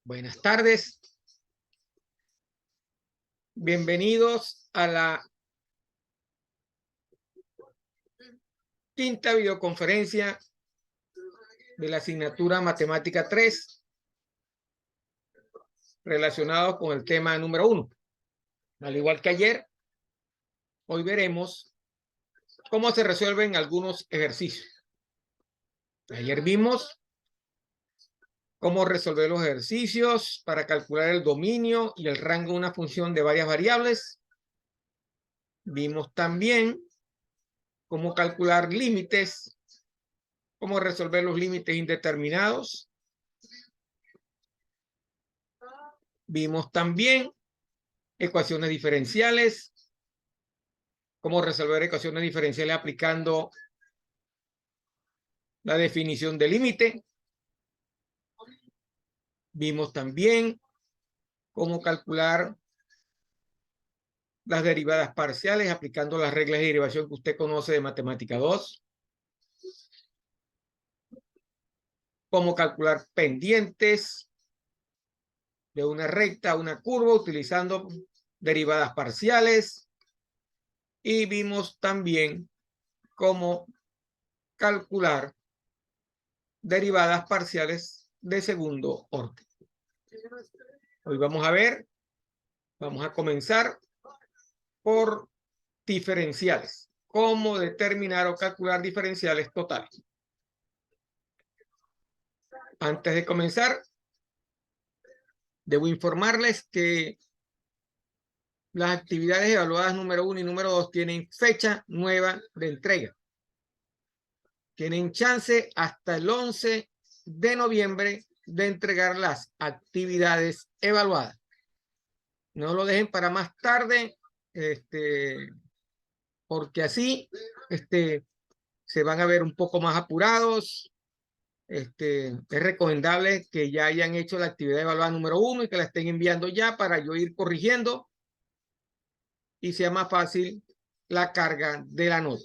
Buenas tardes. Bienvenidos a la quinta videoconferencia de la asignatura Matemática 3 relacionado con el tema número 1. Al igual que ayer, hoy veremos cómo se resuelven algunos ejercicios. Ayer vimos cómo resolver los ejercicios para calcular el dominio y el rango de una función de varias variables. Vimos también cómo calcular límites, cómo resolver los límites indeterminados. Vimos también ecuaciones diferenciales, cómo resolver ecuaciones diferenciales aplicando la definición de límite. Vimos también cómo calcular las derivadas parciales aplicando las reglas de derivación que usted conoce de Matemática 2. Cómo calcular pendientes de una recta a una curva utilizando derivadas parciales. Y vimos también cómo calcular derivadas parciales de segundo orden. Hoy vamos a comenzar por diferenciales. Cómo determinar o calcular diferenciales totales. Antes de comenzar, debo informarles que las actividades evaluadas número 1 y número 2 tienen fecha nueva de entrega. Tienen chance hasta el 11 de noviembre de entregar las actividades evaluadas. No lo dejen para más tarde, porque así se van a ver un poco más apurados. Es recomendable que ya hayan hecho la actividad evaluada número 1 y que la estén enviando ya para yo ir corrigiendo y sea más fácil la carga de la nota.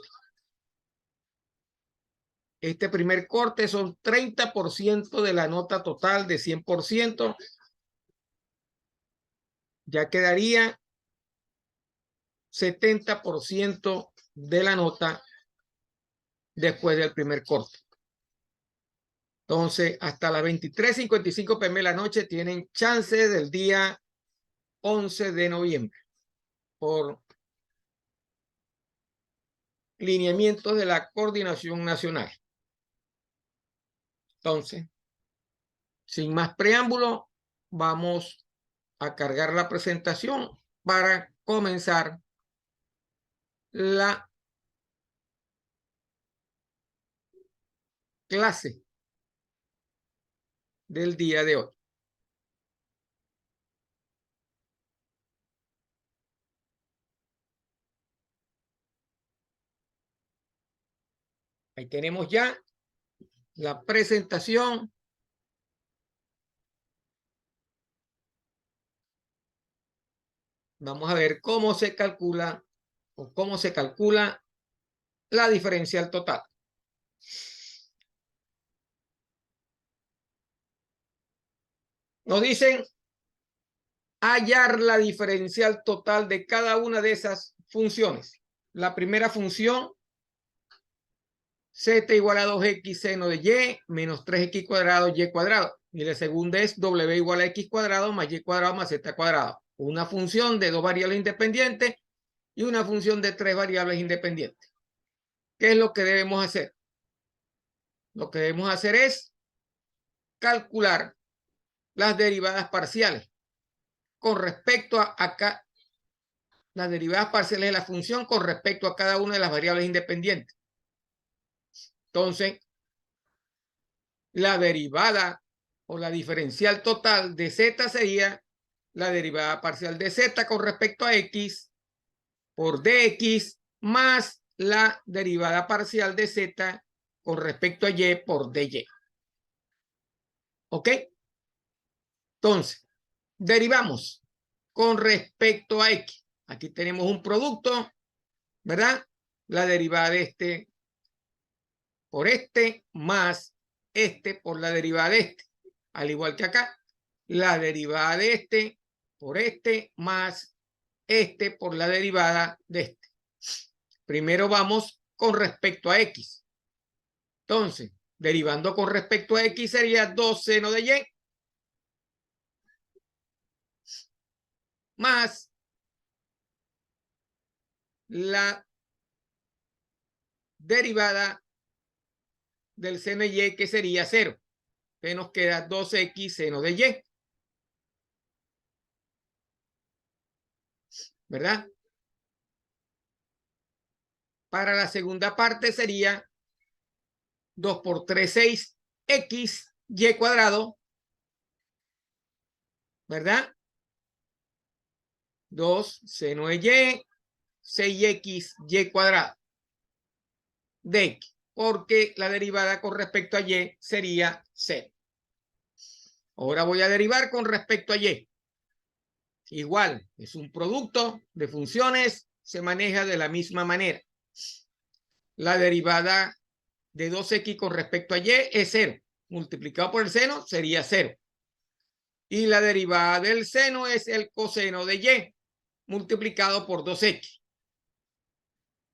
Este primer corte son 30% de la nota total de 100%. Ya quedaría 70% de la nota después del primer corte. Entonces, hasta las 23:55 p.m. de la noche tienen chance del día 11 de noviembre por lineamientos de la Coordinación Nacional. Entonces, sin más preámbulo, vamos a cargar la presentación para comenzar la clase del día de hoy. Ahí tenemos ya la presentación. Vamos a ver cómo se calcula la diferencial total. Nos dicen hallar la diferencial total de cada una de esas funciones. La primera función, z igual a 2x seno de y menos 3x cuadrado y cuadrado. Y la segunda es w igual a x cuadrado más y cuadrado más z cuadrado. Una función de dos variables independientes y una función de tres variables independientes. ¿Qué es lo que debemos hacer? Lo que debemos hacer es calcular las derivadas parciales con respecto a acá, las derivadas parciales de la función con respecto a cada una de las variables independientes. Entonces, la derivada o la diferencial total de z sería la derivada parcial de z con respecto a x por dx más la derivada parcial de z con respecto a y por dy. ¿Ok? Entonces, derivamos con respecto a X. Aquí tenemos un producto, ¿verdad? La derivada de este por este más este por la derivada de este. Al igual que acá, la derivada de este por este más este por la derivada de este. Primero vamos con respecto a X. Entonces, derivando con respecto a X sería 2 seno de Y más la derivada del seno de Y, que sería 0. Entonces nos queda 2x seno de Y. ¿Verdad? Para la segunda parte sería 2 por 3, 6, x, y cuadrado. ¿Verdad? 2 seno de Y, 6x, y cuadrado de x. Porque la derivada con respecto a Y sería 0. Ahora voy a derivar con respecto a Y. Igual, es un producto de funciones, se maneja de la misma manera. La derivada de 2x con respecto a Y es 0. Multiplicado por el seno sería 0. Y la derivada del seno es el coseno de Y multiplicado por 2x.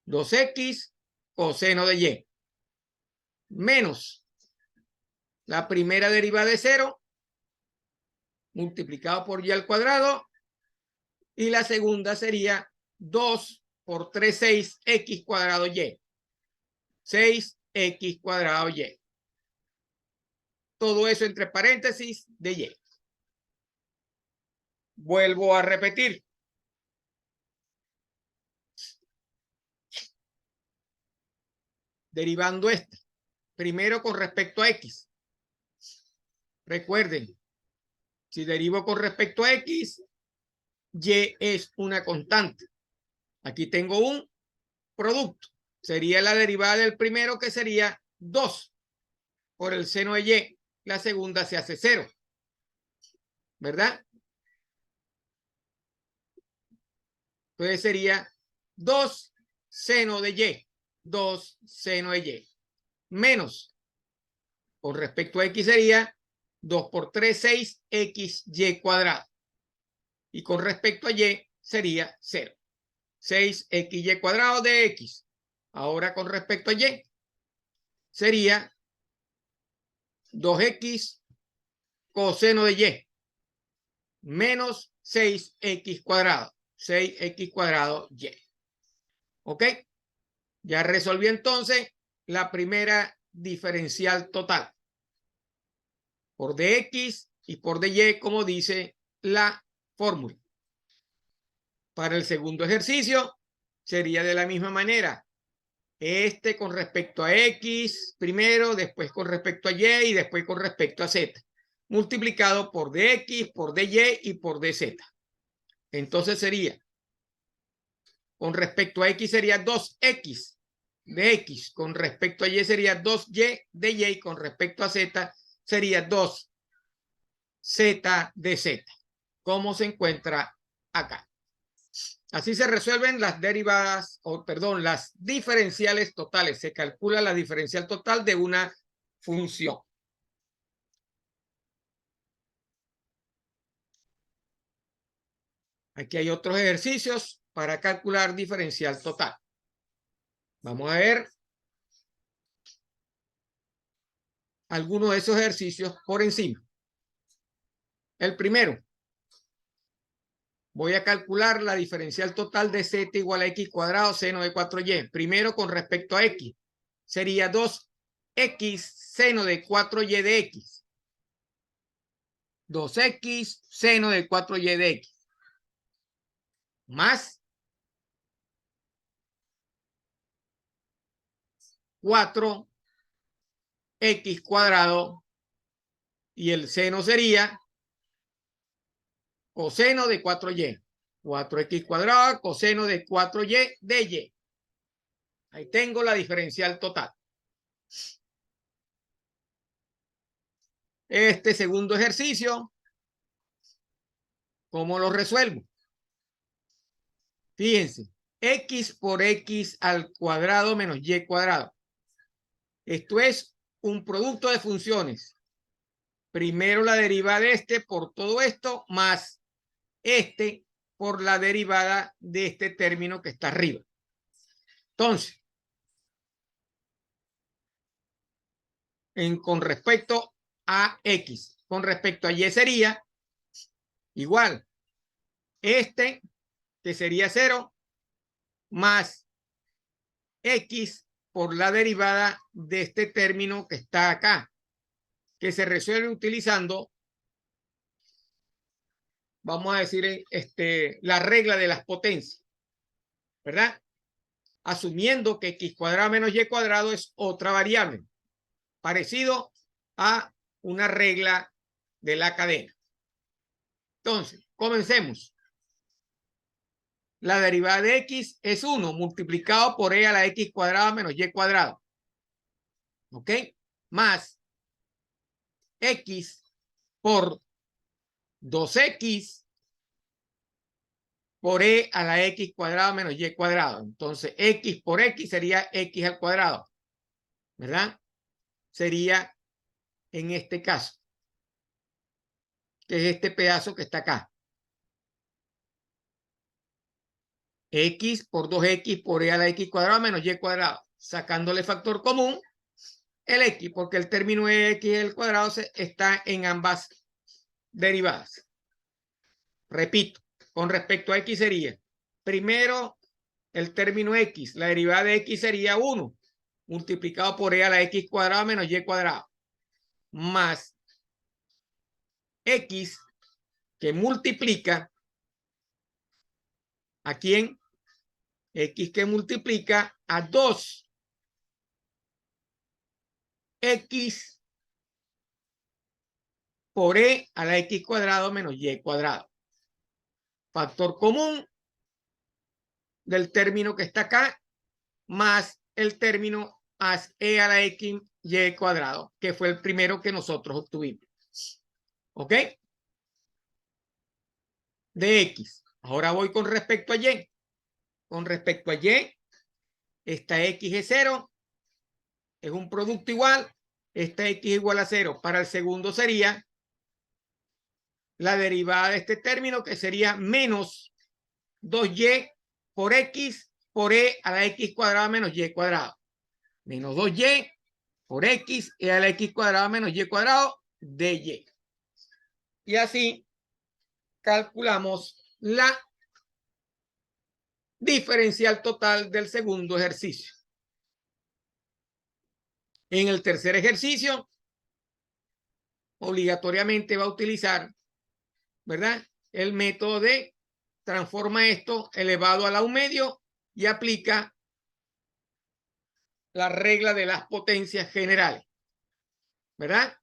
2x coseno de Y menos la primera derivada de 0 multiplicado por Y al cuadrado, y la segunda sería 2 por 3, 6x cuadrado Y. 6x cuadrado Y. Todo eso entre paréntesis de Y. Vuelvo a repetir. Derivando esta. Primero con respecto a X. Recuerden, si derivo con respecto a X, Y es una constante. Aquí tengo un producto. Sería la derivada del primero, que sería 2 por el seno de Y. La segunda se hace 0. ¿Verdad? Entonces sería 2 seno de Y. 2 seno de Y. Menos, con respecto a X sería 2 por 3, 6x, Y cuadrado. Y con respecto a Y sería 0. 6xy cuadrado de X. Ahora con respecto a Y sería 2x coseno de Y menos 6x cuadrado. 6x cuadrado Y. ¿Ok? Ya resolví entonces la primera diferencial total. Por dx y por dy, como dice la fórmula. Para el segundo ejercicio sería de la misma manera. Este con respecto a X primero, después con respecto a Y y después con respecto a Z. Multiplicado por dx, por dy y por dz. Entonces sería, con respecto a X sería 2x de X. Con respecto a Y sería 2y de Y. Y con respecto a Z sería 2z de Z. ¿Cómo se encuentra acá? Así se resuelven las derivadas, o perdón, las diferenciales totales. Se calcula la diferencial total de una función. Aquí hay otros ejercicios para calcular diferencial total. Vamos a ver algunos de esos ejercicios por encima. El primero, voy a calcular la diferencial total de z igual a x cuadrado seno de 4y. Primero con respecto a x. Sería 2x seno de 4y de x. 2x seno de 4y de x. Más 4x cuadrado. Y el seno sería coseno de 4y. 4x cuadrado coseno de 4y de y. Ahí tengo la diferencial total. Este segundo ejercicio ¿Cómo lo resuelvo? Fíjense, x por x al cuadrado menos y cuadrado. Esto es un producto de funciones. Primero la derivada de este por todo esto más este por la derivada de este término que está arriba. Entonces, con respecto a x, con respecto a y sería igual. Este, que sería 0, más x por la derivada de este término que está acá, que se resuelve utilizando, vamos a decir, la regla de las potencias, ¿verdad? Asumiendo que x cuadrado menos y cuadrado es otra variable, parecido a una regla de la cadena. Entonces, comencemos. La derivada de x es 1 multiplicado por e a la x cuadrada menos y cuadrado. ¿Ok? Más x por 2x por e a la x cuadrada menos y cuadrado. Entonces, x por x sería x al cuadrado, ¿verdad? Sería en este caso, que es este pedazo que está acá. X por 2x por e a la x cuadrada menos y cuadrado. Sacándole factor común, el x, porque el término x al cuadrado está en ambas derivadas. Repito, con respecto a x sería, primero el término x, la derivada de x sería 1 multiplicado por e a la x cuadrada menos y cuadrado, más x que multiplica, ¿a quién? X que multiplica a 2 x por e a la x cuadrado menos y cuadrado. Factor común del término que está acá, más el término e a la x y cuadrado, que fue el primero que nosotros obtuvimos. ¿Ok? De x. Ahora voy con respecto a y. Con respecto a y, esta x es 0, es un producto igual, esta x igual a 0. Para el segundo sería la derivada de este término, que sería menos 2y por x por e a la x cuadrada menos y cuadrado. Menos 2y por x e a la x cuadrada menos y cuadrado de y. Y así calculamos la diferencial total del segundo ejercicio. En el tercer ejercicio, obligatoriamente va a utilizar, ¿verdad?, el método de transforma esto elevado a la 1 medio y aplica la regla de las potencias generales, ¿verdad?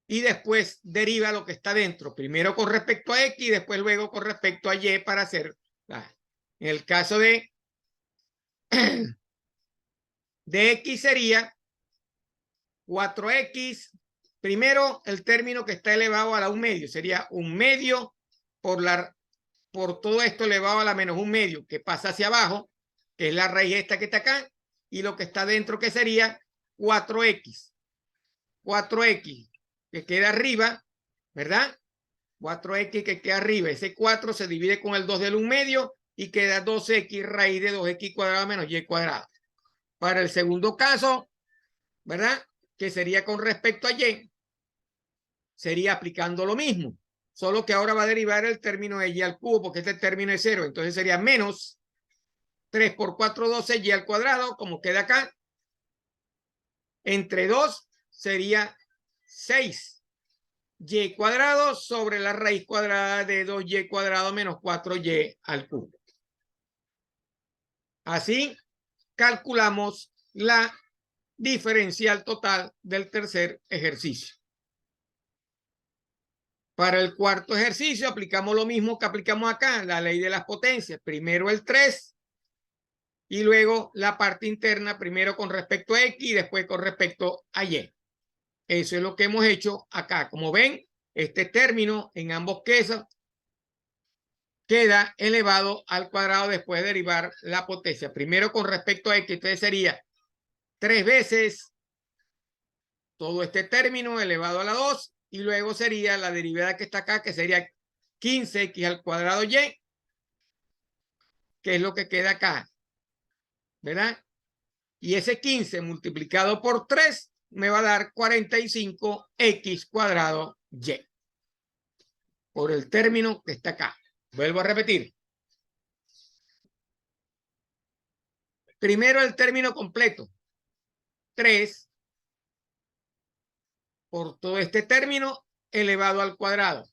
Y después deriva lo que está dentro, primero con respecto a x y después luego con respecto a y para hacer, en el caso de x sería 4x, primero el término que está elevado a la 1 medio, sería 1 medio por todo esto elevado a la menos 1 medio, que pasa hacia abajo, que es la raíz esta que está acá, y lo que está dentro que sería 4x. 4x que queda arriba, ¿verdad? 4x que queda arriba, ese 4 se divide con el 2 del 1 medio y queda 2x raíz de 2x cuadrado menos y cuadrado. Para el segundo caso, ¿verdad?, que sería con respecto a y, sería aplicando lo mismo, solo que ahora va a derivar el término de y al cubo, porque este término es 0, entonces sería menos 3 por 4, 12 y al cuadrado, como queda acá, entre 2 sería 6 y cuadrado sobre la raíz cuadrada de 2y cuadrado menos 4y al cubo. Así calculamos la diferencial total del tercer ejercicio. Para el cuarto ejercicio aplicamos lo mismo que aplicamos acá, la ley de las potencias. Primero el 3 y luego la parte interna, primero con respecto a x y después con respecto a y. Eso es lo que hemos hecho acá. Como ven, este término en ambos casos queda elevado al cuadrado después de derivar la potencia. Primero con respecto a x, entonces sería 3 veces todo este término elevado a la 2 y luego sería la derivada que está acá, que sería 15x al cuadrado y, que es lo que queda acá, ¿verdad? Y ese 15 multiplicado por 3 me va a dar 45x cuadrado y por el término que está acá. Vuelvo a repetir. Primero el término completo. 3 por todo este término elevado al cuadrado.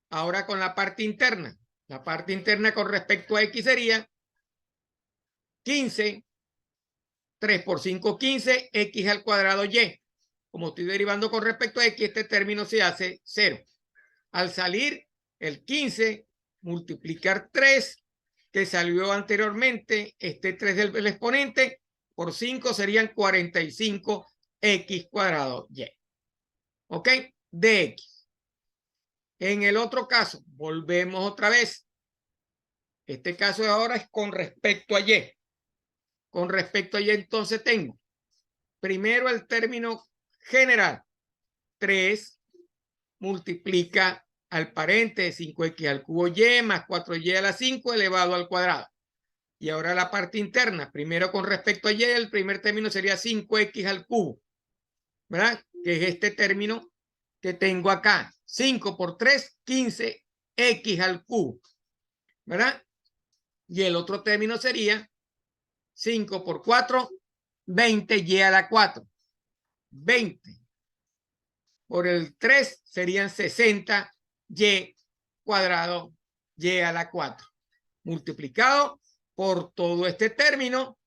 Ahora con la parte interna. La parte interna con respecto a x sería 15. 3 por 5, 15, x al cuadrado y. Como estoy derivando con respecto a x, este término se hace 0. Al salir el 15, multiplicar 3, que salió anteriormente, este 3 del exponente, por 5 serían 45x cuadrado y. ¿Ok? De x. En el otro caso, volvemos otra vez. Este caso de ahora es con respecto a y. Con respecto a y, entonces tengo primero el término general. 3 multiplica al parente 5x al cubo y más 4y a la 5 elevado al cuadrado. Y ahora la parte interna. Primero con respecto a y, el primer término sería 5x al cubo, ¿verdad? Que es este término que tengo acá. 5 por 3, 15x al cubo, ¿verdad? Y el otro término sería 5 por 4, 20y a la 4. 20 por el 3 serían 60y cuadrado y a la 4. Multiplicado por todo este término,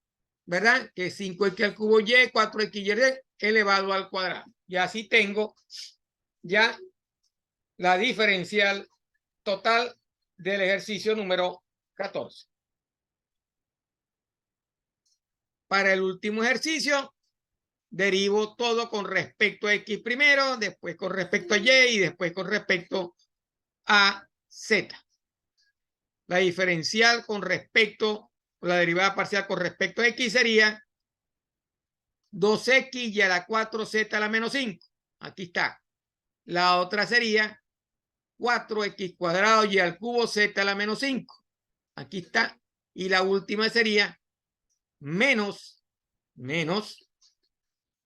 ¿verdad? Que es 5x al cubo y, 4xy elevado al cuadrado. Y así tengo ya la diferencial total del ejercicio número 14. Para el último ejercicio, derivo todo con respecto a x primero, después con respecto a y y después con respecto a z. La diferencial con respecto, la derivada parcial con respecto a x sería 2x y a la 4z a la menos 5. Aquí está. La otra sería 4x cuadrado y al cubo z a la menos 5. Aquí está. Y la última sería menos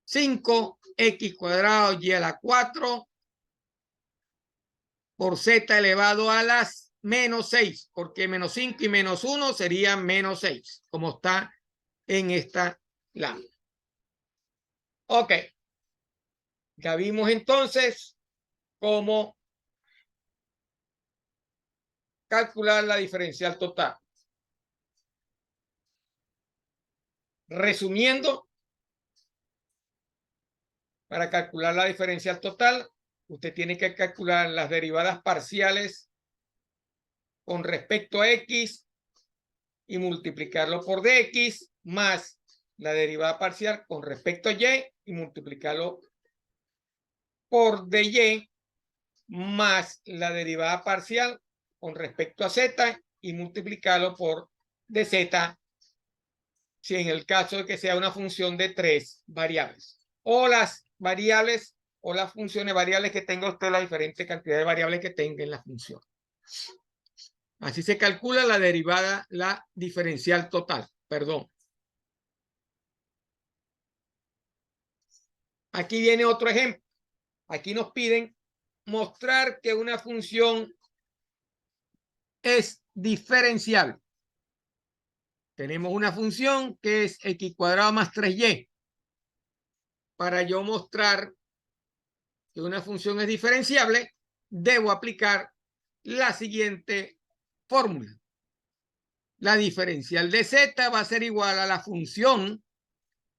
5x cuadrado y a la 4 por z elevado a las menos 6, porque menos 5 y menos 1 serían menos 6, como está en esta lámina. Ok. Ya vimos entonces cómo calcular la diferencial total. Resumiendo, para calcular la diferencial total, usted tiene que calcular las derivadas parciales con respecto a x y multiplicarlo por dx más la derivada parcial con respecto a y multiplicarlo por dy más la derivada parcial con respecto a z y multiplicarlo por dz si en el caso de que sea una función de 3 variables o las variables o las funciones variables que tenga usted, la diferente cantidad de variables que tenga en la función. Así se calcula la derivada, la diferencial total, perdón. Aquí viene otro ejemplo. Aquí nos piden mostrar que una función es diferenciable. Tenemos una función que es x cuadrado más 3y. Para yo mostrar que una función es diferenciable, debo aplicar la siguiente fórmula. La diferencial de z va a ser igual a la función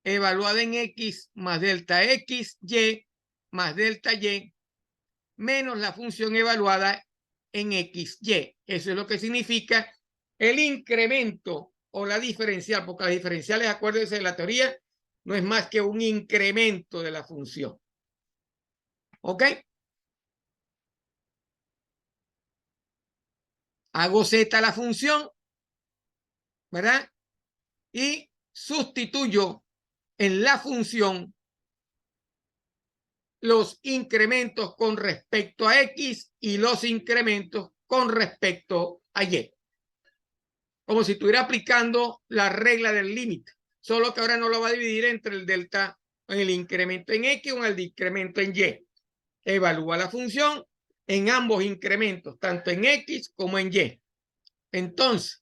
evaluada en x más delta x, y más delta y, menos la función evaluada en x, y. Eso es lo que significa el incremento o la diferencial, porque las diferenciales, acuérdense de la teoría, no es más que un incremento de la función. ¿Ok? Hago Z la función, ¿verdad? Y sustituyo en la función los incrementos con respecto a X y los incrementos con respecto a Y. Como si estuviera aplicando la regla del límite, solo que ahora no lo va a dividir entre el delta, el incremento en X o el incremento en Y. Evalúa la función en ambos incrementos, tanto en X como en Y. Entonces,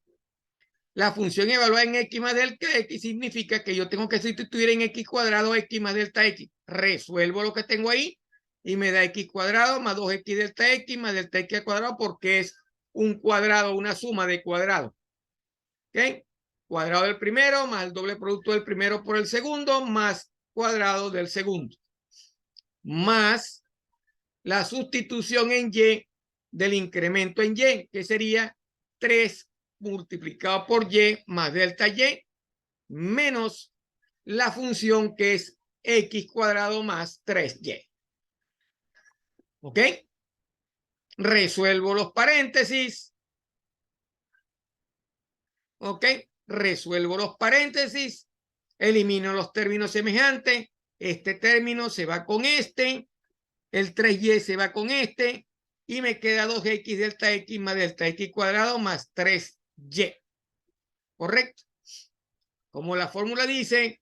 la función evaluada en X más delta X significa que yo tengo que sustituir en X cuadrado X más delta X. Resuelvo lo que tengo ahí y me da X cuadrado más 2X delta X más delta X al cuadrado, porque es un cuadrado, una suma de cuadrados. ¿Ok? Cuadrado del primero más el doble producto del primero por el segundo más cuadrado del segundo. Más la sustitución en Y del incremento en Y, que sería 3 multiplicado por Y más delta Y, menos la función que es X cuadrado más 3Y. ¿Ok? Resuelvo los paréntesis. ¿Ok? Resuelvo los paréntesis. Elimino los términos semejantes. Este término se va con este. El 3Y se va con este. Y me queda 2X delta X más delta X cuadrado más 3Y. ¿Correcto? Como la fórmula dice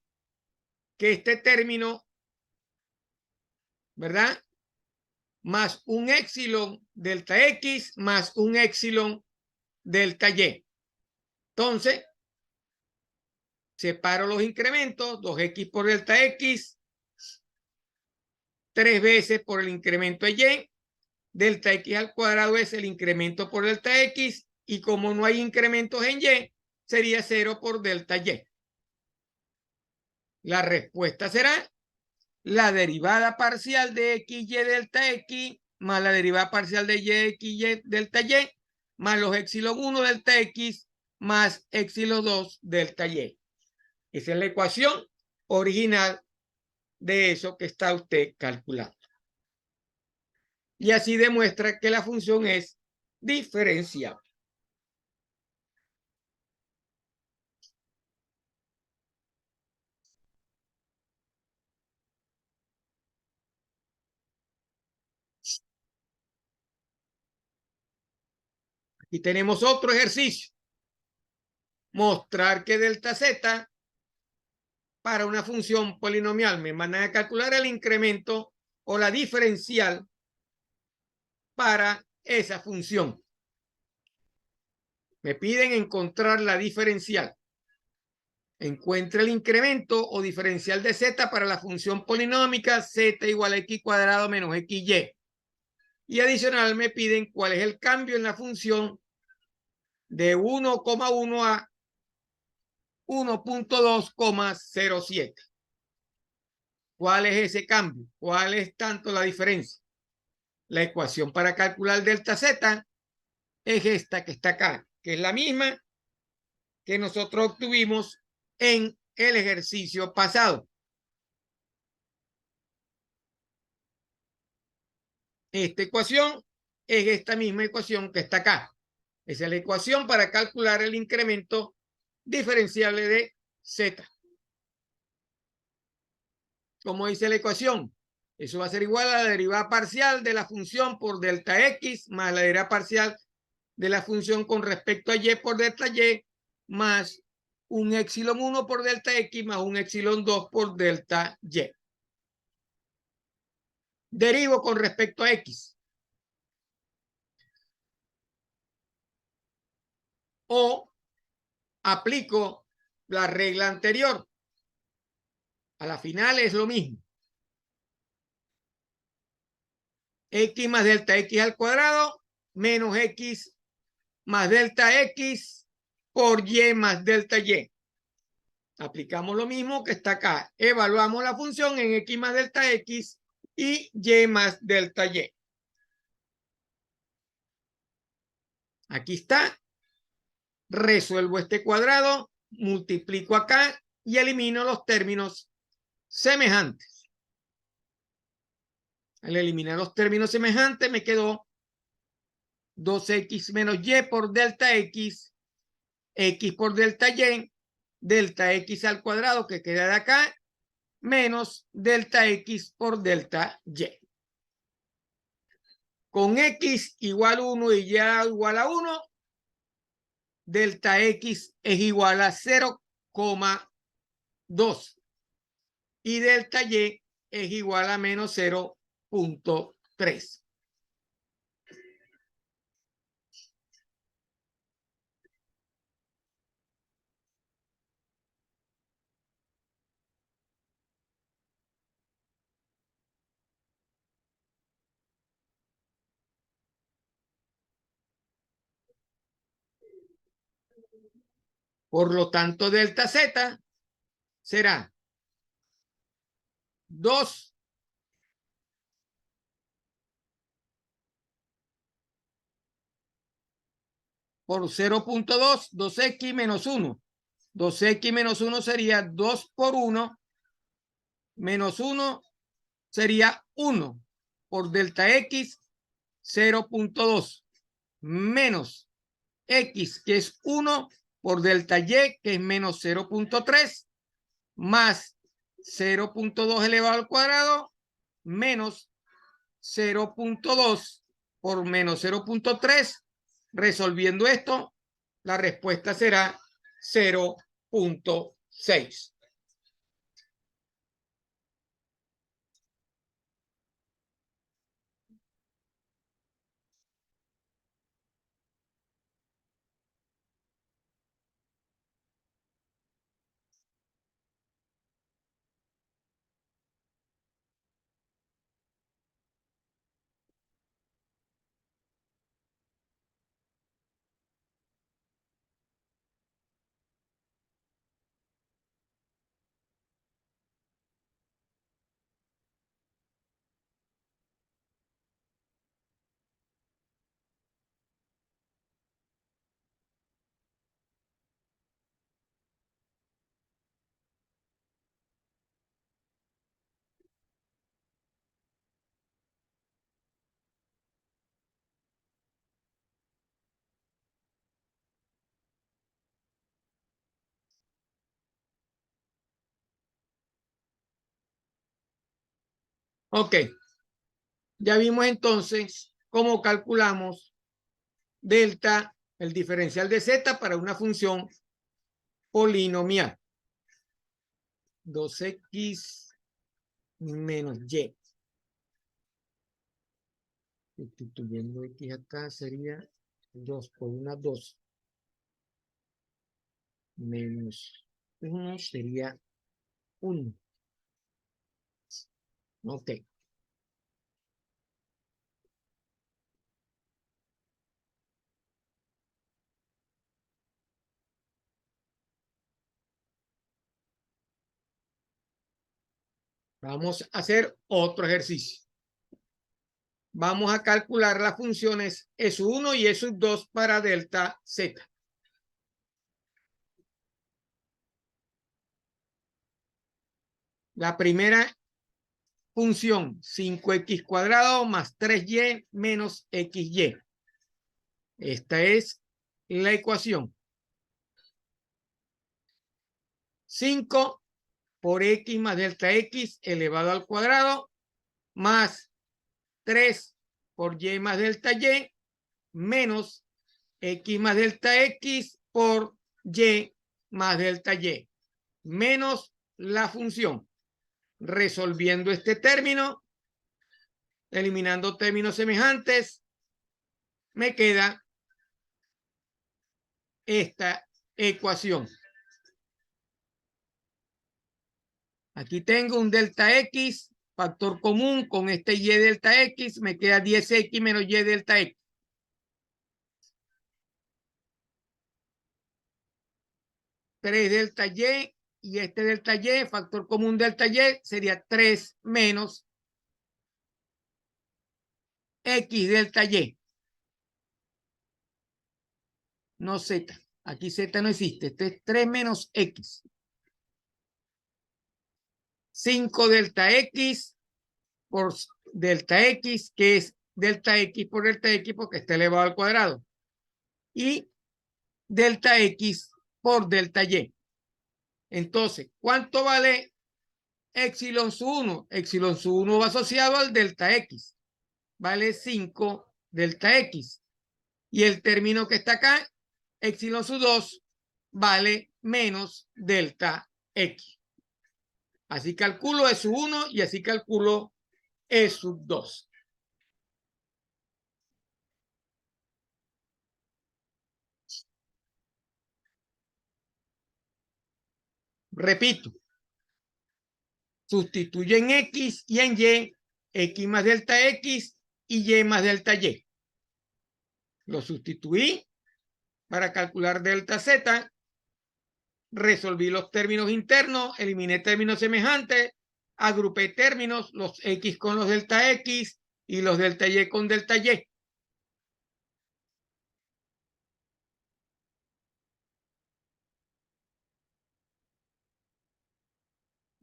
que este término, ¿verdad? Más un épsilon delta X más un épsilon delta Y. Entonces, separo los incrementos, 2X por delta X, 3 veces por el incremento Y. Delta X al cuadrado es el incremento por delta X, y como no hay incrementos en Y, sería 0 por delta Y. La respuesta será la derivada parcial de XY delta X más la derivada parcial de YXY delta Y más los epsilon 1 delta X más epsilon 2 delta Y. Esa es la ecuación original de eso que está usted calculando. Y así demuestra que la función es diferenciable. Y tenemos otro ejercicio. Mostrar que delta Z para una función polinomial me mandan a calcular el incremento o la diferencial para esa función. Me piden encontrar la diferencial. Encuentra el incremento o diferencial de Z para la función polinómica Z igual a X cuadrado menos XY. Y adicional me piden cuál es el cambio en la función de 1,1 a 1.2,07. ¿Cuál es ese cambio? ¿Cuál es tanto la diferencia? La ecuación para calcular delta Z es esta que está acá, que es la misma que nosotros obtuvimos en el ejercicio pasado. Esta ecuación es esta misma ecuación que está acá. Esa es la ecuación para calcular el incremento diferenciable de Z. Como dice la ecuación, eso va a ser igual a la derivada parcial de la función por delta X más la derivada parcial de la función con respecto a Y por delta Y más un epsilon 1 por delta X más un epsilon 2 por delta Y. Derivo con respecto a X. O aplico la regla anterior. A la final es lo mismo. X más delta X al cuadrado menos X más delta X por Y más delta Y. Aplicamos lo mismo que está acá. Evaluamos la función en X más delta X y Y más delta Y. Aquí está. Resuelvo este cuadrado, multiplico acá y elimino los términos semejantes. Al eliminar los términos semejantes me quedó 2x menos y por delta x por delta x al cuadrado que queda de acá, menos delta x por delta y. Con x igual 1 y y igual a 1, delta x es igual a 0,2 y delta y es igual a menos 0,3. Por lo tanto, delta z será 2 por 0,2, 2x menos 1. 2x menos 1 sería 2 por 1, menos 1 sería 1 por delta x, 0,2, menos x, que es 1 por delta y, que es menos 0,3, más 0,2 elevado al cuadrado, menos 0,2 por menos 0,3. Resolviendo esto, la respuesta será 0,6. Ok, ya vimos entonces cómo calculamos delta, el diferencial de z para una función polinomial. 2x menos y. Sustituyendo x acá sería 2 por una 2. Menos 1 sería 1. Ok. Vamos a hacer otro ejercicio. Vamos a calcular las funciones S1 y S2 para delta Z. La primera función, 5x cuadrado más 3y menos xy. Esta es la ecuación. 5 por x más delta x elevado al cuadrado más 3 por y más delta y menos x más delta x por y más delta y menos la función. Resolviendo este término, eliminando términos semejantes, me queda esta ecuación. Aquí tengo un delta x, factor común con este y delta x, me queda 10x menos y delta x. 3 delta y este delta y, factor común delta y, sería 3 menos x delta y. No z. Aquí z no existe. Este es 3 menos x. 5 delta x por delta x, que es delta X por delta X porque está elevado al cuadrado. Y delta X por delta Y. Entonces, ¿cuánto vale epsilon sub 1? Epsilon sub 1 va asociado al delta X. Vale 5 delta X. Y el término que está acá, epsilon sub 2, vale menos delta X. Así calculo E sub 1 y así calculo E sub 2. Repito, sustituyo en X y en Y, X más delta X y Y más delta Y. Lo sustituí para calcular delta Z, resolví los términos internos, eliminé términos semejantes, agrupé términos, los X con los delta X y los delta Y con delta Y.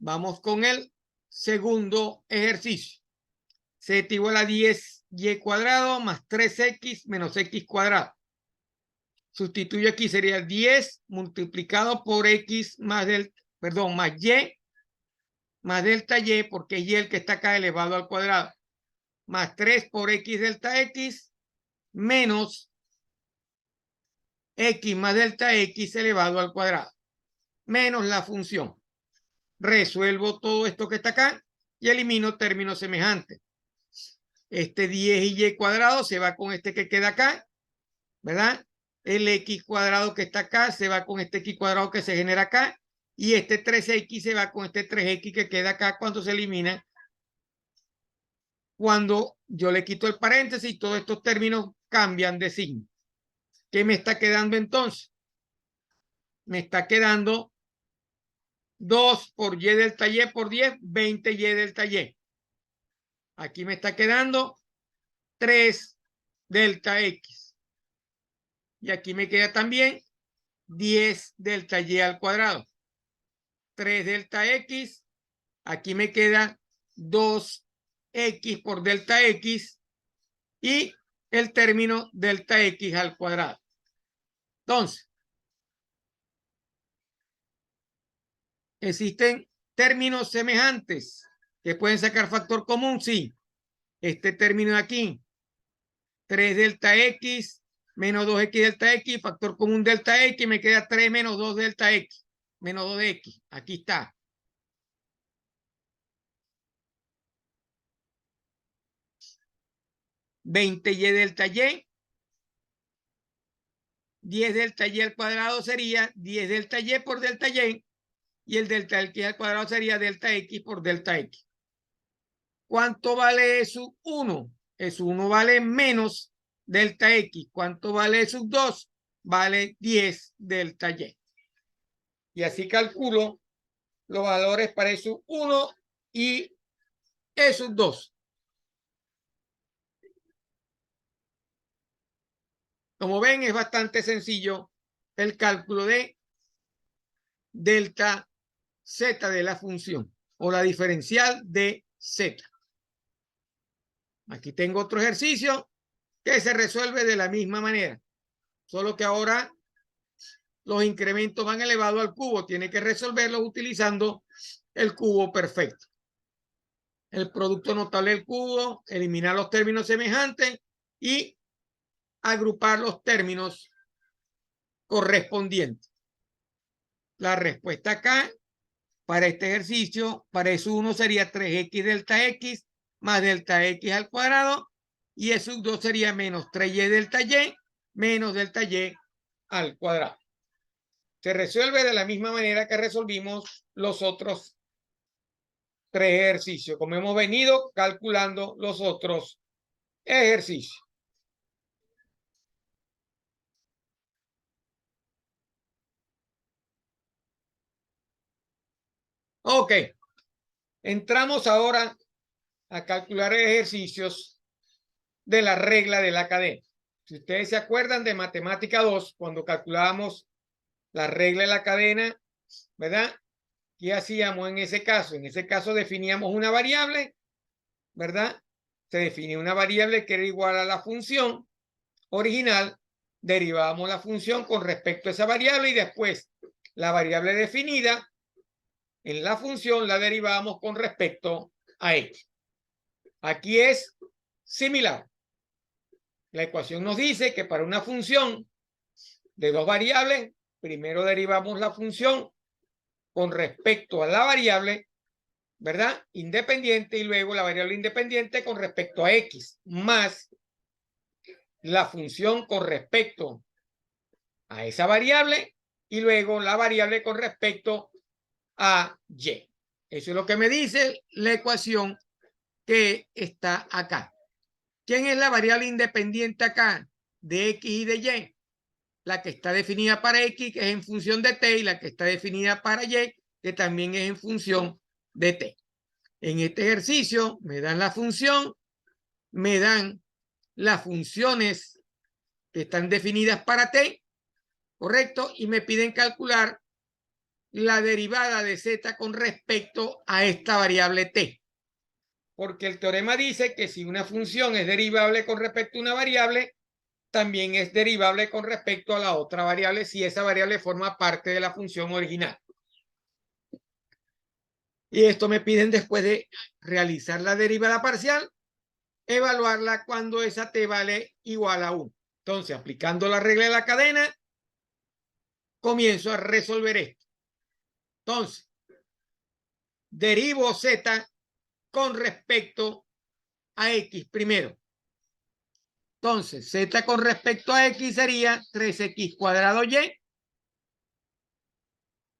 Vamos con el segundo ejercicio. Z igual a 10y cuadrado más 3x menos x cuadrado. Sustituyo aquí, sería 10 multiplicado por x más más y más delta y, porque es y el que está acá elevado al cuadrado, más 3 por x delta x menos x más delta x elevado al cuadrado, menos la función. Resuelvo todo esto que está acá y elimino términos semejantes. Este 10y cuadrado se va con este que queda acá, ¿verdad? El x cuadrado que está acá se va con este x cuadrado que se genera acá, y este 3x se va con este 3x que queda acá cuando se elimina. Cuando yo le quito el paréntesis, todos estos términos cambian de signo. ¿Qué me está quedando entonces? Me está quedando 2 por y delta y por 10, 20y delta y. Aquí me está quedando 3 delta x. Y aquí me queda también 10 delta y al cuadrado. 3 delta x. Aquí me queda 2x por delta x y el término delta x al cuadrado. Entonces, ¿existen términos semejantes que pueden sacar factor común? Sí. Este término de aquí, 3 delta x menos 2x delta x, factor común delta x, me queda 3 menos 2 delta x, menos 2 de x. Aquí está. ¿20y delta y? 10 delta y al cuadrado sería 10 delta y por delta y el delta x al cuadrado sería delta x por delta x. ¿Cuánto vale E sub 1? E sub 1 vale menos delta x. ¿Cuánto vale E sub 2? Vale 10 delta y. Y así calculo los valores para E sub 1 y E sub 2. Como ven, es bastante sencillo el cálculo de delta z de la función o la diferencial de z. Aquí tengo otro ejercicio que se resuelve de la misma manera, solo que ahora los incrementos van elevados al cubo. Tiene que resolverlos utilizando el cubo perfecto. El producto notable del cubo, eliminar los términos semejantes y agrupar los términos correspondientes. La respuesta acá para este ejercicio, para eso 1 sería 3x delta x más delta x al cuadrado, y eso 2 sería menos 3y delta y menos delta y al cuadrado. Se resuelve de la misma manera que resolvimos los otros 3 ejercicios, como hemos venido calculando los otros ejercicios. Ok, entramos ahora a calcular ejercicios de la regla de la cadena. Si ustedes se acuerdan de matemática 2, cuando calculábamos la regla de la cadena, ¿verdad? ¿Qué hacíamos en ese caso? En ese caso definíamos una variable, ¿verdad? se definía una variable que era igual a la función original, derivábamos la función con respecto a esa variable y después la variable definida en la función la derivábamos con respecto a x. Aquí es similar. La ecuación nos dice que para una función de dos variables, primero derivamos la función con respecto a la variable, ¿verdad? Independiente, y luego la variable independiente con respecto a x, más la función con respecto a esa variable y luego la variable con respecto a y. Eso es lo que me dice la ecuación que está acá. ¿Quién es la variable independiente acá de x y de y? La que está definida para x, que es en función de t, y la que está definida para y, que también es en función de t. En este ejercicio me dan la función, me dan las funciones que están definidas para t, ¿correcto? Y me piden calcular la derivada de z con respecto a esta variable t. Porque el teorema dice que si una función es derivable con respecto a una variable, también es derivable con respecto a la otra variable si esa variable forma parte de la función original. Y esto me piden después de realizar la derivada parcial, evaluarla cuando esa t vale igual a 1. Entonces, aplicando la regla de la cadena, comienzo a resolver esto. Entonces, derivo z con respecto a x primero. Entonces, z con respecto a x sería 3x cuadrado y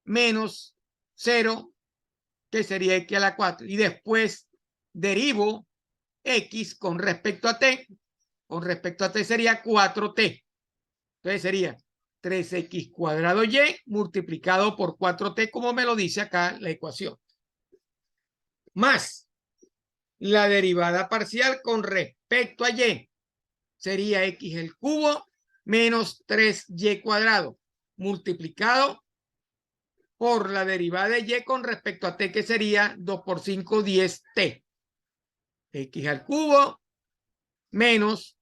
menos 0, que sería x a la 4. Y después derivo x con respecto a t. Con respecto a t sería 4t. Entonces sería 3x cuadrado y multiplicado por 4t, como me lo dice acá la ecuación. Más la derivada parcial con respecto a y. Sería x el cubo menos 3y cuadrado multiplicado por la derivada de y con respecto a t, que sería 2 por 5, 10t. X al cubo menos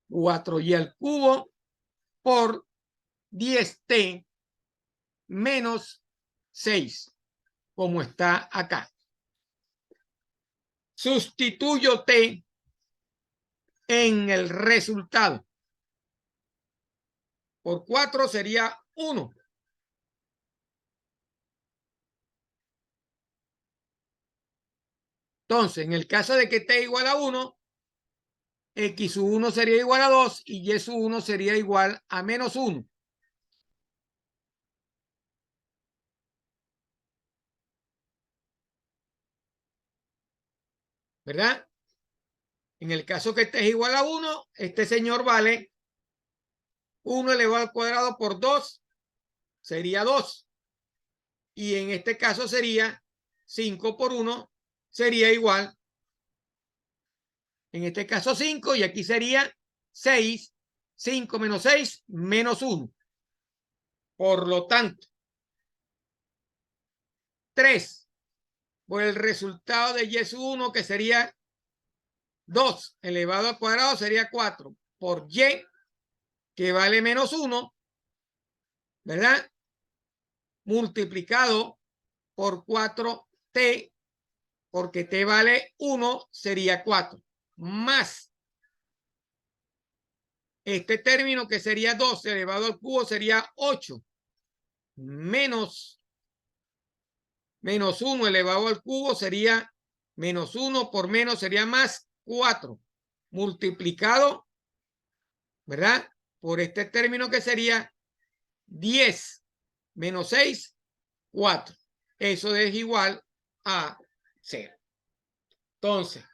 4y al cubo por 10t menos 6, como está acá. Sustituyo t en el resultado. Por 4 sería 1. Entonces, en el caso de que t igual a 1, x sub 1 sería igual a 2 y y sub 1 sería igual a menos 1. ¿Verdad? En el caso que t es igual a 1, este señor vale 1 elevado al cuadrado por 2, sería 2. Y en este caso sería 5 por 1, sería igual, en este caso 5, y aquí sería 6. 5 menos 6 menos 1. Por lo tanto, 3 por el resultado de y sub 1, que sería 2 elevado al cuadrado, sería 4 por y, que vale menos 1, ¿verdad? Multiplicado por 4t, porque t vale 1, sería 4, más este término, que sería 2 elevado al cubo, sería 8, menos 1 elevado al cubo sería menos 1 por menos sería más 4, multiplicado, ¿verdad? Por este término, que sería 10 menos 6, 4. Eso es igual a 0. Entonces,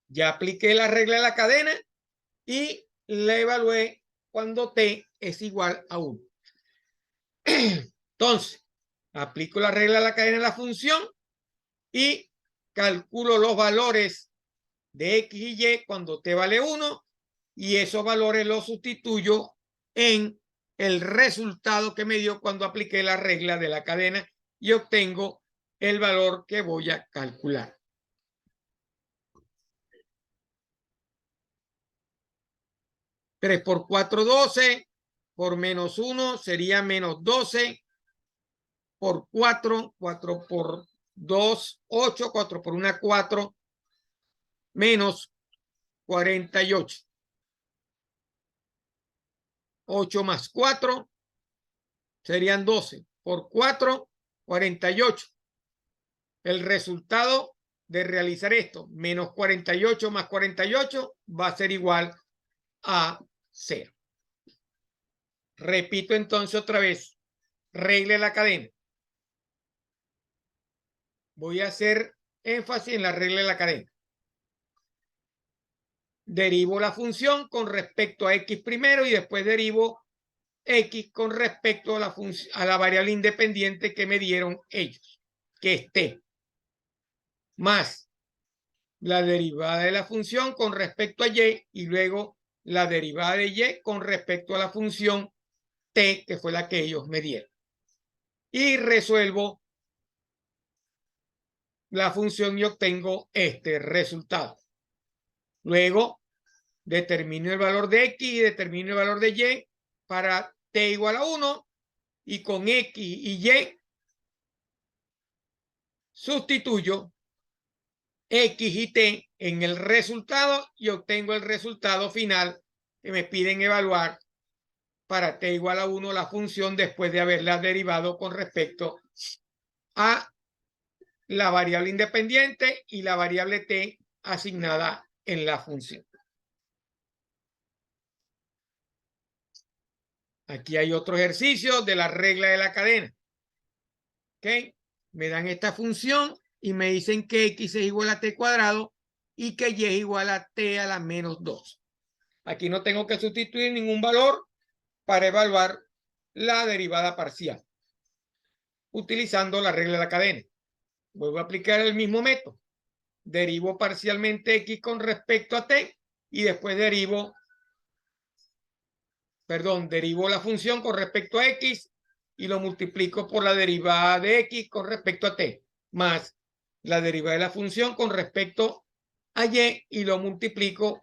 ya apliqué la regla de la cadena y la evalué cuando t es igual a 1. Entonces, aplico la regla de la cadena en la función y calculo los valores de x y y cuando t vale 1, y esos valores los sustituyo en el resultado que me dio cuando apliqué la regla de la cadena y obtengo el valor que voy a calcular. 3 por 4, 12. Por menos 1 sería menos 12. Por 4, 4 por 2, 8. 4 por 1, 4. Menos 48. 8 más 4 serían 12. Por 4, 48. El resultado de realizar esto, menos 48 más 48, va a ser igual a 0. Repito entonces otra vez, regla de la cadena. Voy a hacer énfasis en la regla de la cadena. Derivo la función con respecto a x primero y después derivo x con respecto a la variable independiente que me dieron ellos, que es t, más la derivada de la función con respecto a y luego la derivada de y con respecto a la función t, que fue la que ellos me dieron. Y resuelvo la función y obtengo este resultado. Luego determino el valor de x y determino el valor de y para t igual a 1 y con x y y sustituyo x y t en el resultado y obtengo el resultado final que me piden evaluar para t igual a 1 la función después de haberla derivado con respecto a la variable independiente y la variable t asignada en la función. Aquí hay otro ejercicio de la regla de la cadena. ¿Ok? Me dan esta función y me dicen que x es igual a t cuadrado y que y es igual a t a la menos 2. Aquí no tengo que sustituir ningún valor para evaluar la derivada parcial utilizando la regla de la cadena. Vuelvo a aplicar el mismo método. Derivo parcialmente x con respecto a t y después derivo la función con respecto a x y lo multiplico por la derivada de x con respecto a t, más la derivada de la función con respecto a y lo multiplico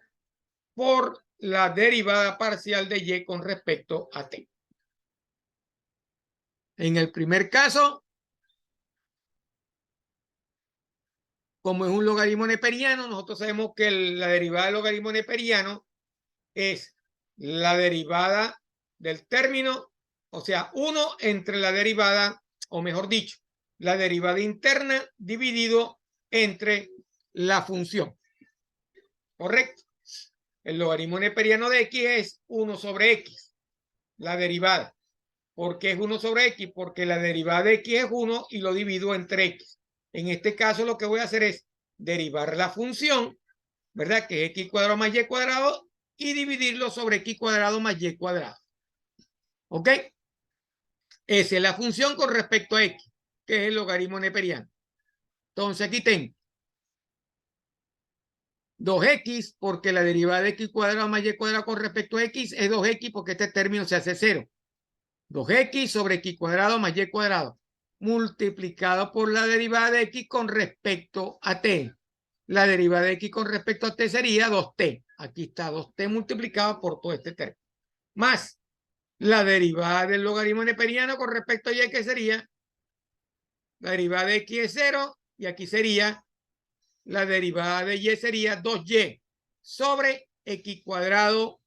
por la derivada parcial de y con respecto a t. En el primer caso, como es un logaritmo neperiano, nosotros sabemos que la derivada del logaritmo neperiano es la derivada del término, o sea, 1 entre la derivada, o mejor dicho, la derivada interna dividido entre la función. ¿Correcto? El logaritmo neperiano de x es 1 sobre x, la derivada. ¿Por qué es 1 sobre x? Porque la derivada de x es 1 y lo divido entre x. En este caso lo que voy a hacer es derivar la función, ¿verdad? Que es x cuadrado más y cuadrado y dividirlo sobre x cuadrado más y cuadrado. ¿Ok? Esa es la función con respecto a x, que es el logaritmo neperiano. Entonces aquí tengo 2x porque la derivada de x cuadrado más y cuadrado con respecto a x es 2x porque este término se hace 0. 2x sobre x cuadrado más y cuadrado multiplicado por la derivada de x con respecto a t. La derivada de x con respecto a t sería 2t. Aquí está 2t multiplicado por todo este término. Más la derivada del logaritmo neperiano con respecto a y, que sería la derivada de x es 0 y aquí sería la derivada de y sería 2y sobre x cuadrado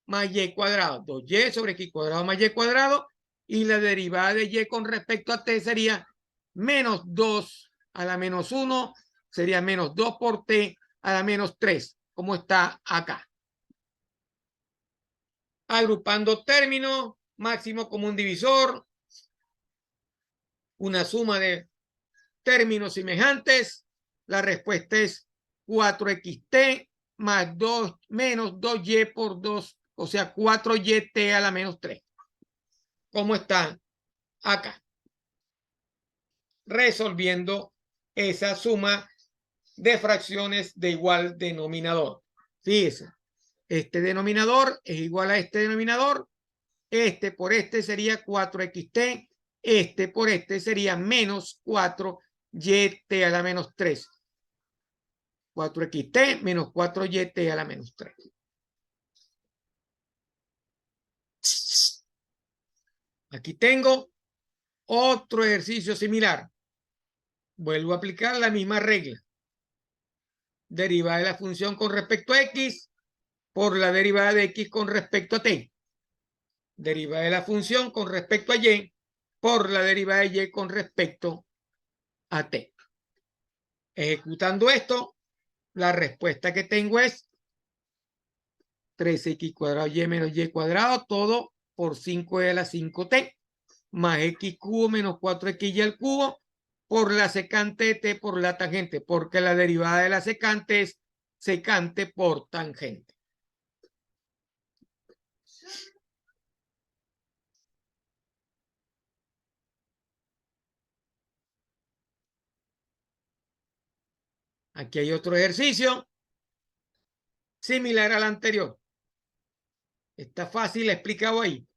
más y cuadrado. 2y sobre x cuadrado más y cuadrado y la derivada de y con respecto a t sería menos 2 a la menos 1, sería menos 2 por t a la menos 3, como está acá. Agrupando términos, máximo común divisor, una suma de términos semejantes, la respuesta es 4xt más 2 menos 2y por 2, o sea, 4yt a la menos 3. ¿Cómo está acá? Resolviendo esa suma de fracciones de igual denominador. Fíjense, este denominador es igual a este denominador. Este por este sería 4xt. Este por este sería menos 4y a la menos 3. 4xt menos 4y a la menos 3. Aquí tengo otro ejercicio similar. Vuelvo a aplicar la misma regla. Derivada de la función con respecto a x por la derivada de x con respecto a t. Derivada de la función con respecto a y por la derivada de y con respecto a t. Ejecutando esto, la respuesta que tengo es 3x cuadrado y menos y cuadrado, todo por 5e a la 5t, más x cubo menos 4x al cubo por la secante de t por la tangente, porque la derivada de la secante es secante por tangente. Aquí hay otro ejercicio similar al anterior. Está fácil explicado ahí.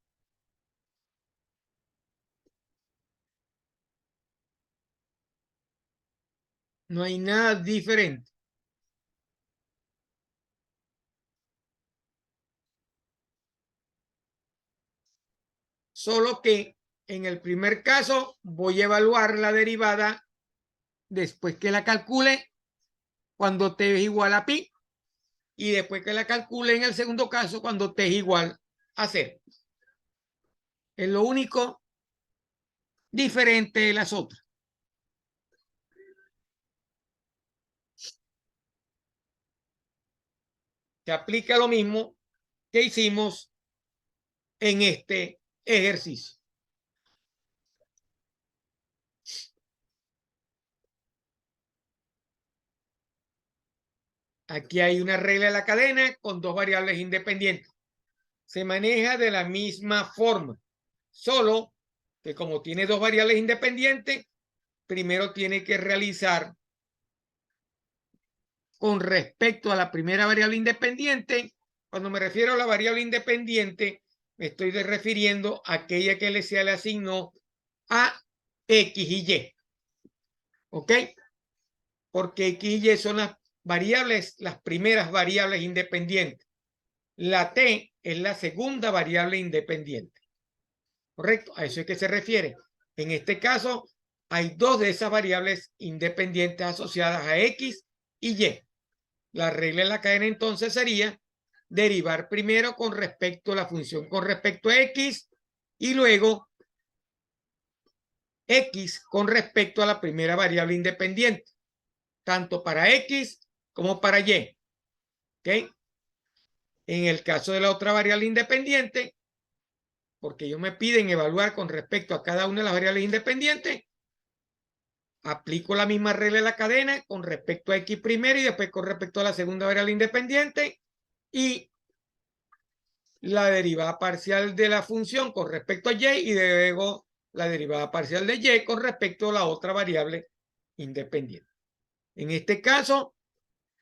No hay nada diferente. Solo que en el primer caso voy a evaluar la derivada después que la calcule cuando t es igual a pi y después que la calcule en el segundo caso cuando t es igual a 0. Es lo único diferente de las otras. Se aplica lo mismo que hicimos en este ejercicio. Aquí hay una regla de la cadena con dos variables independientes. Se maneja de la misma forma, solo que como tiene dos variables independientes, primero tiene que realizar con respecto a la primera variable independiente. Cuando me refiero a la variable independiente, me estoy refiriendo a aquella que se le asignó a X y Y. ¿Ok? Porque X y Y son las variables, las primeras variables independientes. La T es la segunda variable independiente. ¿Correcto? A eso es que se refiere. En este caso, hay dos de esas variables independientes asociadas a X y Y. La regla de la cadena entonces sería derivar primero con respecto a la función con respecto a X y luego X con respecto a la primera variable independiente, tanto para X como para Y. ¿Ok? En el caso de la otra variable independiente, porque ellos me piden evaluar con respecto a cada una de las variables independientes, aplico la misma regla de la cadena con respecto a X primero y después con respecto a la segunda variable independiente y la derivada parcial de la función con respecto a y luego la derivada parcial de y con respecto a la otra variable independiente. En este caso,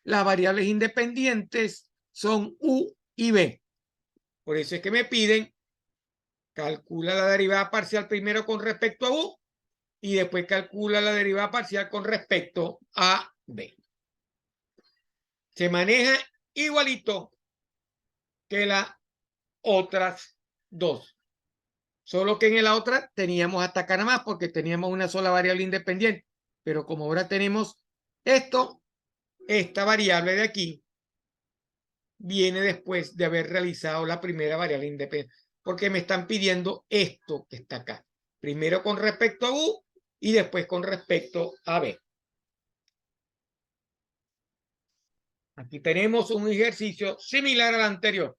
las variables independientes son u y b. Por eso es que me piden calcula la derivada parcial primero con respecto a u y después calcula la derivada parcial con respecto a b. Se maneja igualito que las otras dos. Solo que en la otra teníamos hasta acá nada más porque teníamos una sola variable independiente. Pero como ahora tenemos esto, esta variable de aquí viene después de haber realizado la primera variable independiente. Porque me están pidiendo esto que está acá. Primero con respecto a u y después con respecto a b. Aquí tenemos un ejercicio similar al anterior.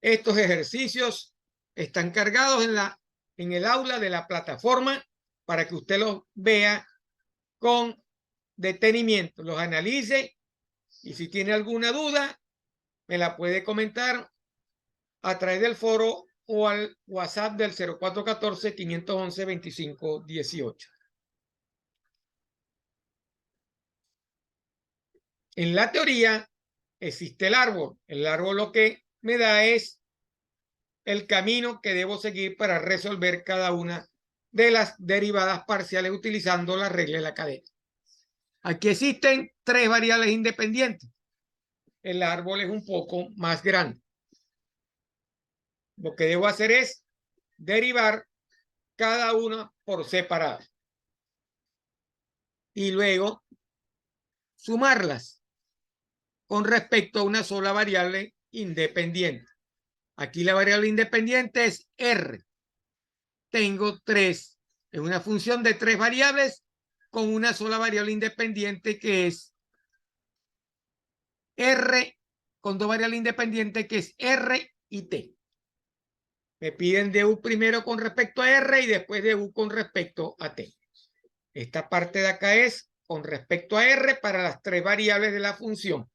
Estos ejercicios están cargados en el aula de la plataforma para que usted los vea con detenimiento, los analice y si tiene alguna duda me la puede comentar a través del foro o al WhatsApp del 0414-511-2518. En la teoría existe el árbol. El árbol lo que me da es el camino que debo seguir para resolver cada una de las derivadas parciales utilizando la regla de la cadena. Aquí existen tres variables independientes. El árbol es un poco más grande. Lo que debo hacer es derivar cada una por separado y luego sumarlas con respecto a una sola variable independiente. Aquí la variable independiente es R. Tengo tres, es una función de tres variables con una sola variable independiente que es R, con dos variables independientes que es R y T. Me piden de U primero con respecto a R y después de U con respecto a T. Esta parte de acá es con respecto a R para las tres variables de la función.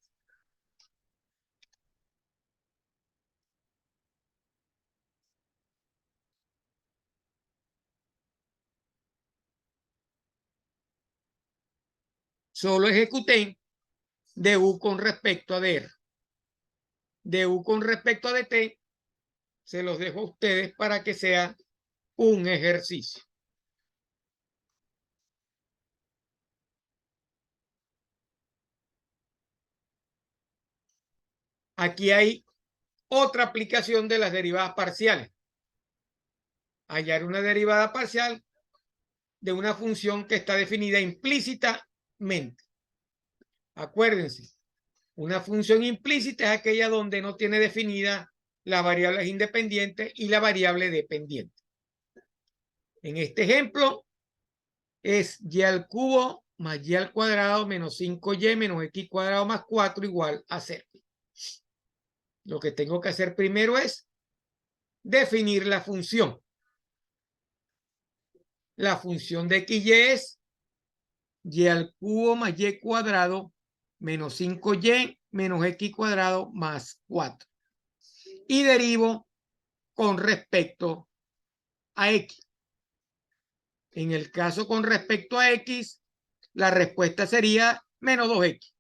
Solo ejecuté de U con respecto a DR. De U con respecto a DT, se los dejo a ustedes para que sea un ejercicio. Aquí hay otra aplicación de las derivadas parciales. Hallar una derivada parcial de una función que está definida implícitamente. Acuérdense, una función implícita es aquella donde no tiene definida las variables independientes y la variable dependiente. En este ejemplo es y al cubo más y al cuadrado menos 5y menos x cuadrado más 4 igual a 0. Lo que tengo que hacer primero es definir la función. La función de xy es y al cubo más y cuadrado menos 5y menos x cuadrado más 4. Y derivo con respecto a x. En el caso con respecto a x, la respuesta sería menos 2x.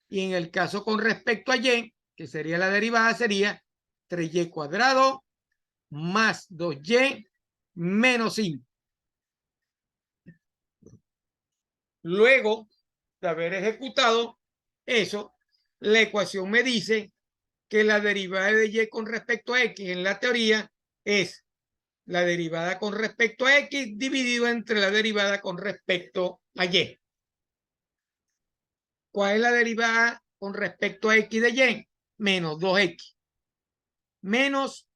Y en el caso con respecto a y, que sería la derivada, sería 3y cuadrado más 2y menos 5. Luego de haber ejecutado eso, la ecuación me dice que la derivada de y con respecto a x en la teoría es la derivada con respecto a x dividido entre la derivada con respecto a y. ¿Cuál es la derivada con respecto a x de y? Menos 2x. Menos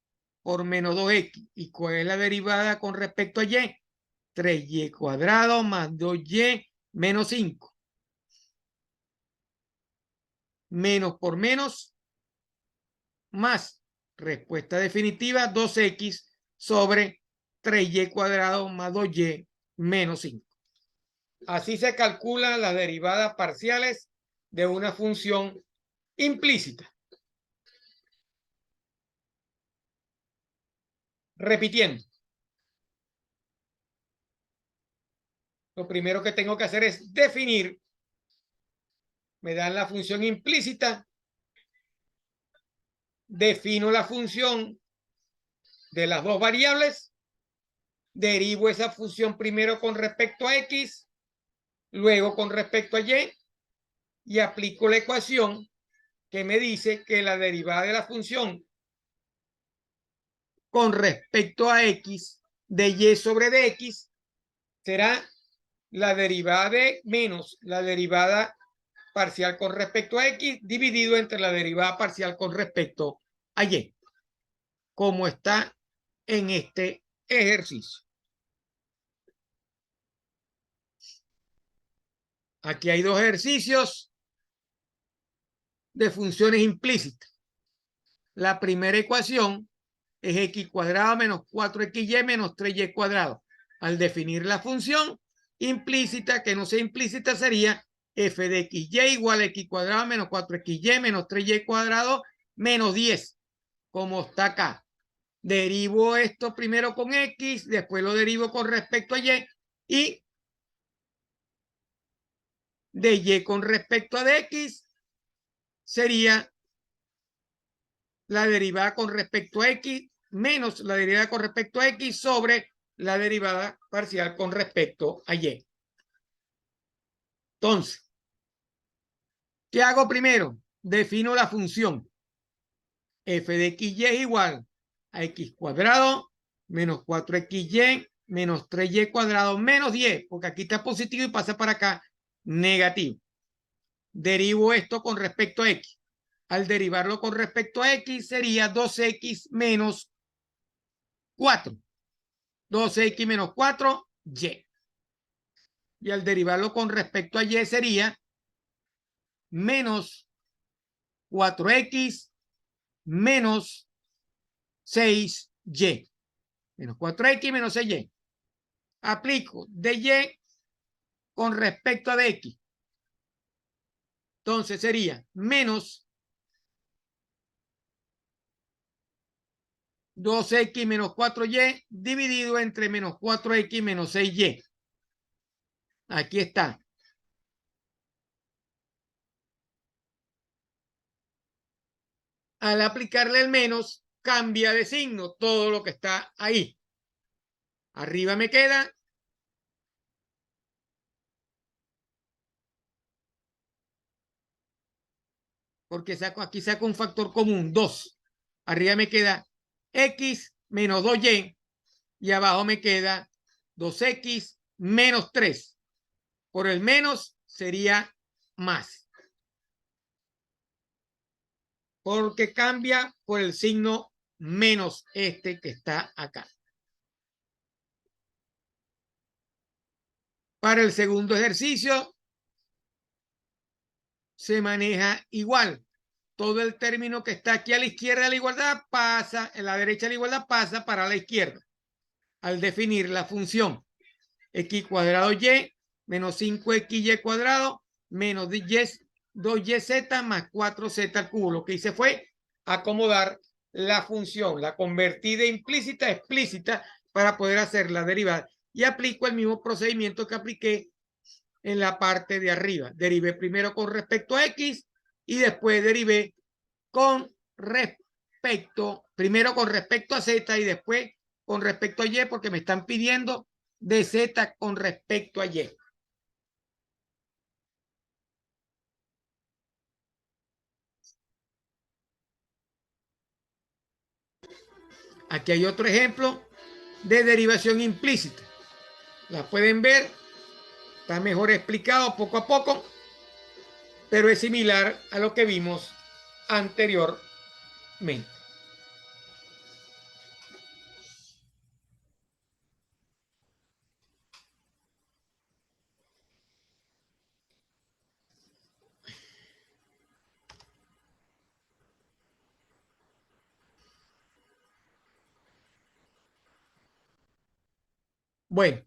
por menos 2x. ¿Y cuál es la derivada con respecto a y? 3y cuadrado más 2y menos 5. Menos por menos, más. Respuesta definitiva, 2x sobre 3y cuadrado más 2y menos 5. Así se calculan las derivadas parciales de una función implícita. Repitiendo. Lo primero que tengo que hacer es definir. Me dan la función implícita. Defino la función de las dos variables. Derivo esa función primero con respecto a x, luego con respecto a y aplico la ecuación que me dice que la derivada de la función con respecto a x de y sobre dx será la derivada de menos la derivada parcial con respecto a x dividido entre la derivada parcial con respecto a y, como está en este ejercicio. Aquí hay dos ejercicios de funciones implícitas. La primera ecuación es x cuadrado menos 4xy menos 3y cuadrado. Al definir la función implícita, que no sea implícita, sería f de xy igual a x cuadrado menos 4xy menos 3y cuadrado menos 10, como está acá. Derivo esto primero con x, después lo derivo con respecto a y de y con respecto a dx sería la derivada con respecto a x menos la derivada con respecto a x sobre la derivada parcial con respecto a y. Entonces, ¿qué hago primero? Defino la función. F de XY es igual a X cuadrado menos 4XY menos 3Y cuadrado menos 10, porque aquí está positivo y pasa para acá negativo. Derivo esto con respecto a X. Al derivarlo con respecto a X sería 2X menos 4. 2X menos 4, Y. Y al derivarlo con respecto a Y sería menos 4X menos 6Y. Menos 4X menos 6Y. Aplico de Y con respecto a de X. Entonces sería menos 2X menos 4Y dividido entre menos 4X menos 6Y. Aquí está. Al aplicarle el menos, cambia de signo todo lo que está ahí. Arriba me queda porque aquí saco un factor común, 2. Arriba me queda X menos 2Y y abajo me queda 2X menos 3. Por el menos sería más. Porque cambia por el signo menos este que está acá. Para el segundo ejercicio se maneja igual. Todo el término que está aquí a la izquierda de la igualdad pasa, en la derecha de la igualdad pasa para la izquierda. Al definir la función x cuadrado y menos 5xy cuadrado menos 2yz más 4z al cubo. Lo que hice fue acomodar la función, la convertí de implícita a explícita para poder hacer la derivada. Y aplico el mismo procedimiento que apliqué en la parte de arriba. Derivé primero con respecto a x y después derivé primero con respecto a z y después con respecto a y, porque me están pidiendo de z con respecto a y. Aquí hay otro ejemplo de derivación implícita. La pueden ver, está mejor explicado poco a poco, pero es similar a lo que vimos anteriormente. Bueno,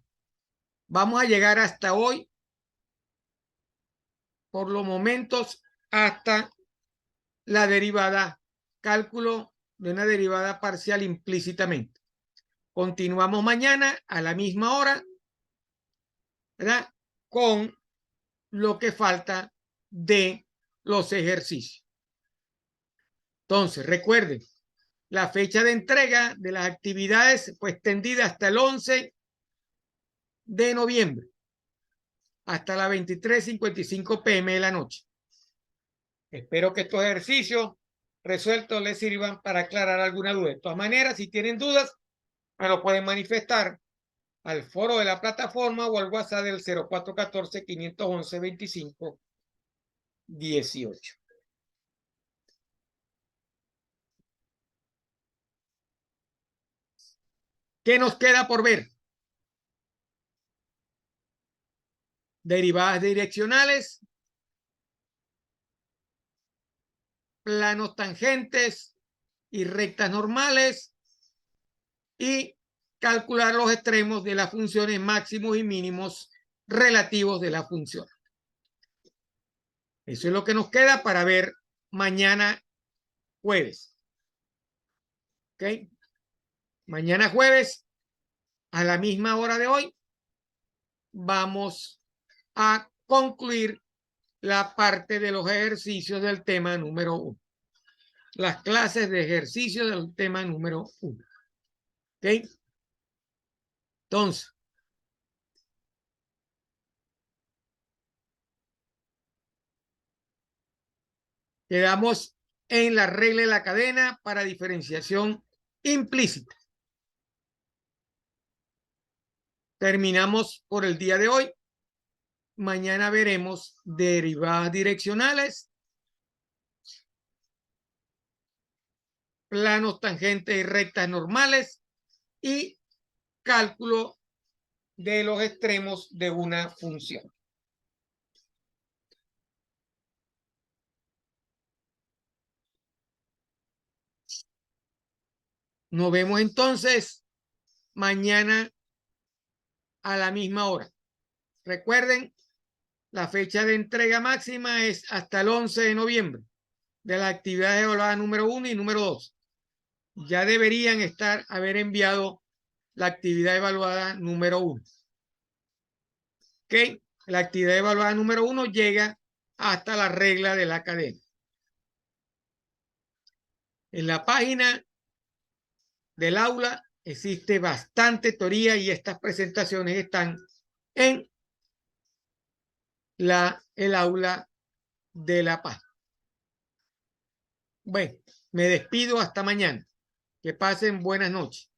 vamos a llegar hasta hoy, por los momentos, hasta la derivada, cálculo de una derivada parcial implícitamente. Continuamos mañana a la misma hora, ¿verdad? Con lo que falta de los ejercicios. Entonces, recuerden, la fecha de entrega de las actividades fue extendida hasta el 11 de noviembre, hasta las 23:55 p.m. de la noche. Espero que estos ejercicios resueltos les sirvan para aclarar alguna duda. De todas maneras, si tienen dudas, me lo pueden manifestar al foro de la plataforma o al WhatsApp del 0414-511-2518. ¿Qué nos queda por ver? Derivadas direccionales, planos tangentes y rectas normales, y calcular los extremos de las funciones máximos y mínimos relativos de la función. Eso es lo que nos queda para ver mañana jueves. ¿Ok? Mañana jueves, a la misma hora de hoy, vamos a concluir la parte de los ejercicios del tema número 1. Las clases de ejercicio del tema número 1. ¿Ok? Entonces, Quedamos en la regla de la cadena para diferenciación implícita. Terminamos por el día de hoy. Mañana veremos derivadas direccionales, planos tangentes y rectas normales y cálculo de los extremos de una función. Nos vemos entonces mañana a la misma hora. Recuerden, la fecha de entrega máxima es hasta el 11 de noviembre de la actividad evaluada número 1 y número 2. Ya deberían haber enviado la actividad evaluada número 1. ¿Ok? La actividad evaluada número 1 llega hasta la regla de la cadena. En la página del aula existe bastante teoría y estas presentaciones están en el aula de La Paz. Bueno, me despido hasta mañana. Que pasen buenas noches.